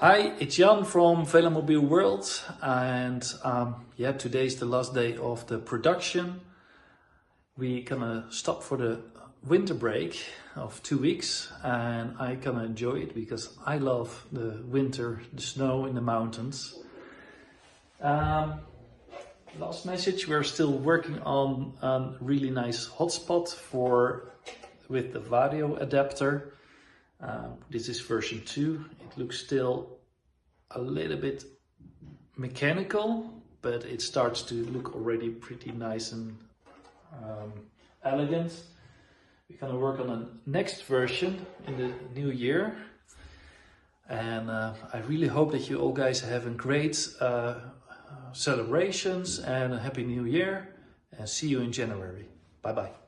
Hi, it's Jan from VelomobileWorld, and yeah, today's the last day of the production. We're gonna stop for the winter break of 2 weeks, and I gonna enjoy it because I love the winter, the snow in the mountains. Last message: we're still working on a really nice hotspot with the Vario adapter. This is version 2. It looks still a little bit mechanical, but it starts to look already pretty nice and elegant. We're gonna work on a next version in the new year. And I really hope that you all guys have a great celebrations and a happy new year, and see you in January. Bye bye.